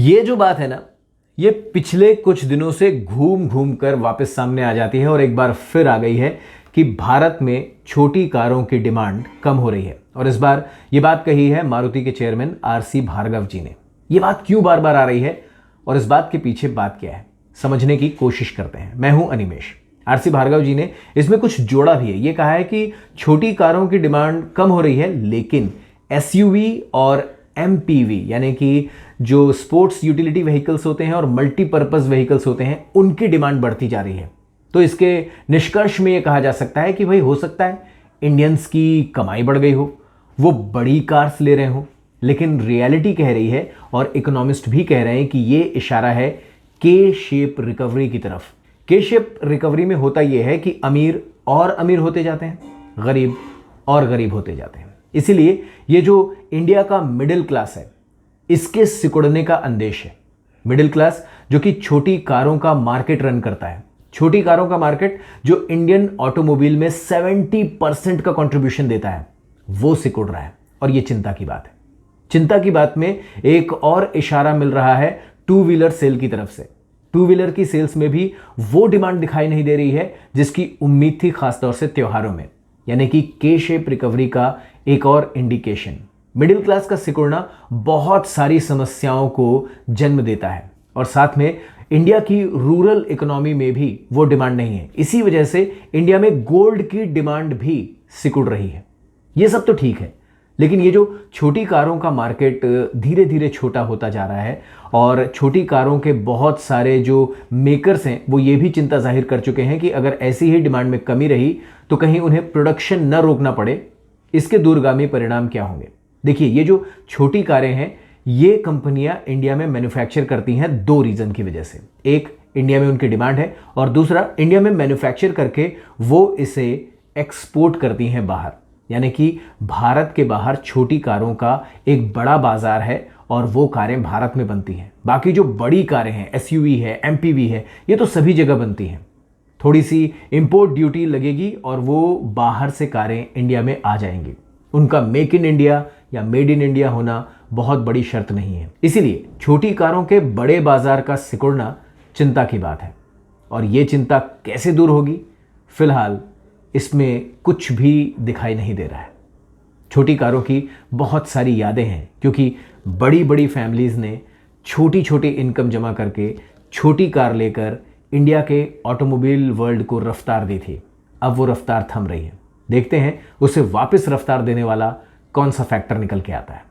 ये जो बात है ना, ये पिछले कुछ दिनों से घूम घूम कर वापस सामने आ जाती है और एक बार फिर आ गई है कि भारत में छोटी कारों की डिमांड कम हो रही है। और इस बार ये बात कही है मारुति के चेयरमैन आरसी भार्गव जी ने। ये बात क्यों बार बार आ रही है और इस बात के पीछे बात क्या है, समझने की कोशिश करते हैं। मैं हूं अनिमेश। आरसी भार्गव जी ने इसमें कुछ जोड़ा भी है। ये कहा है कि छोटी कारों की डिमांड कम हो रही है, लेकिन एसयूवी और एमपीवी यानी कि जो स्पोर्ट्स यूटिलिटी व्हीकल्स होते हैं और मल्टीपर्पज व्हीकल्स होते हैं, उनकी डिमांड बढ़ती जा रही है। तो इसके निष्कर्ष में यह कहा जा सकता है कि भाई हो सकता है इंडियंस की कमाई बढ़ गई हो, वो बड़ी कार्स ले रहे हो। लेकिन रियलिटी कह रही है और इकोनॉमिस्ट भी कह रहे हैं कि ये इशारा है के शेप रिकवरी की तरफ। के शेप रिकवरी में होता यह है कि अमीर और अमीर होते जाते हैं, गरीब और गरीब होते जाते हैं। इसीलिए ये जो इंडिया का मिडिल क्लास है, इसके सिकुड़ने का अंदेश है। मिडिल क्लास जो कि छोटी कारों का मार्केट रन करता है, छोटी कारों का मार्केट जो इंडियन ऑटोमोबाइल में 70% का कंट्रीब्यूशन देता है, वो सिकुड़ रहा है। और ये चिंता की बात है। चिंता की बात में एक और इशारा मिल रहा है टू व्हीलर सेल की तरफ से। टू व्हीलर की सेल्स में भी वो डिमांड दिखाई नहीं दे रही है जिसकी उम्मीद थी, खासतौर से त्योहारों में। यानी कि के शेप रिकवरी का एक और इंडिकेशन। मिडिल क्लास का सिकुड़ना बहुत सारी समस्याओं को जन्म देता है और साथ में इंडिया की रूरल इकोनॉमी में भी वो डिमांड नहीं है। इसी वजह से इंडिया में गोल्ड की डिमांड भी सिकुड़ रही है। ये सब तो ठीक है, लेकिन ये जो छोटी कारों का मार्केट धीरे धीरे छोटा होता जा रहा है और छोटी कारों के बहुत सारे जो मेकर्स हैं वो ये भी चिंता जाहिर कर चुके हैं कि अगर ऐसी ही डिमांड में कमी रही तो कहीं उन्हें प्रोडक्शन न रोकना पड़े। इसके दूरगामी परिणाम क्या होंगे? देखिए, ये जो छोटी कारें हैं, ये कंपनियां इंडिया में मैन्युफैक्चर करती हैं दो रीजन की वजह से। एक, इंडिया में उनकी डिमांड है और दूसरा, इंडिया में मैन्युफैक्चर करके वो इसे एक्सपोर्ट करती हैं बाहर। यानी कि भारत के बाहर छोटी कारों का एक बड़ा बाजार है और वो कारें भारत में बनती हैं। बाकी जो बड़ी कारें हैं, एसयूवी है, एमपीवी है, ये तो सभी जगह बनती हैं। थोड़ी सी इंपोर्ट ड्यूटी लगेगी और वो बाहर से कारें इंडिया में आ जाएंगी। उनका मेक इन इंडिया या मेड इन इंडिया होना बहुत बड़ी शर्त नहीं है। इसीलिए छोटी कारों के बड़े बाजार का सिकुड़ना चिंता की बात है। और ये चिंता कैसे दूर होगी? फिलहाल इसमें कुछ भी दिखाई नहीं दे रहा है। छोटी कारों की बहुत सारी यादें हैं, क्योंकि बड़ी बड़ी फैमिलीज़ ने छोटी छोटी इनकम जमा करके छोटी कार लेकर इंडिया के ऑटोमोबाइल वर्ल्ड को रफ्तार दी थी। अब वो रफ्तार थम रही है। देखते हैं उसे वापस रफ्तार देने वाला कौन सा फैक्टर निकल के आता है।